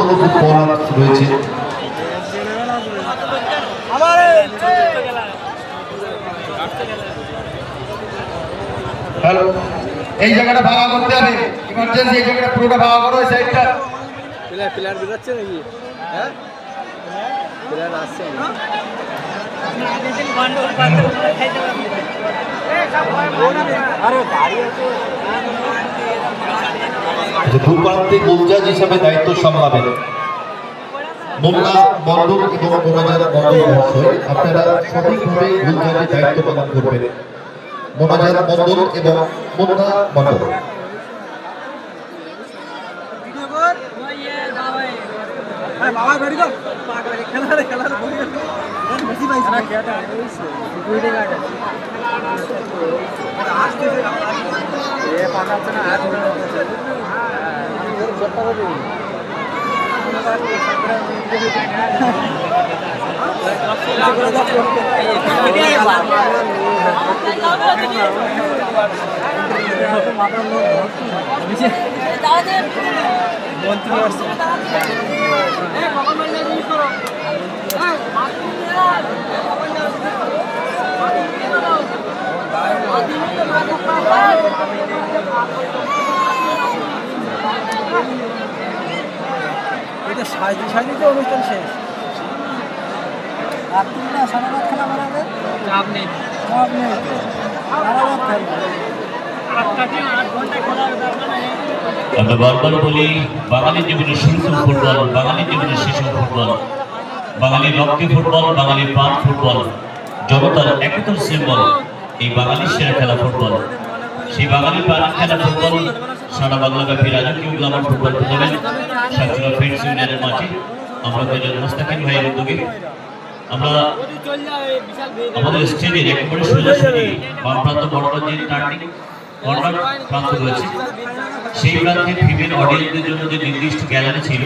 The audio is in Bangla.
বড় ফুটবলার রয়েছে। হ্যালো, এই জায়গাটা ভাঙা করতে হবে, ইমার্জেন্সি এই জায়গাটা পুরোটা ভাঙা করো। এই সাইডটা প্লেয়ার বেরোচ্ছে নাকি? হ্যাঁ, প্লেয়ার আসছে দুপ্রান্তে গোলজাজ হিসাবে দায়িত্ব সামলাবেন মোল্লা মন্ডল এবং মোনাজার মন্ডল মহাশয়। আপনারা সঠিকভাবে গোলজাজের দায়িত্ব পালন করবেন। মোনাজার মন্ডল এবং মোল্লা মন্ডল। এটা সাইজে অনুষ্ঠান শেষ। চাপ নেই, আমরা বারবার বলি, বাঙালি জীবনের শুরু ফুটবল, বাঙালি জীবনের শিশু ফুটবল, বাঙালির রক্তে ফুটবল, বাঙালির প্রাণ ফুটবল, জনতার একতার সিম্বল এই বাঙালির সেরা খেলা ফুটবল। সেই বাঙালির প্রাণ খেলা ফুটবল সারা বাংলাব্যাপী রাজকীয় Glamour football tournament Satkhira friends ইউনিয়নের মাঠে আমরা কয়েকজন মোস্তাকিম ভাইয়ের উদ্যোগে আমরা আমাদের স্টেজের একেবারে সোজাসুজি বাম প্রান্ত বড়বাজির টার্নিং কর্নার প্রান্ত রয়েছে, সেই প্রান্তে ফিমেল অডিয়েন্সদের জন্য যে নির্দিষ্ট গ্যালারি ছিল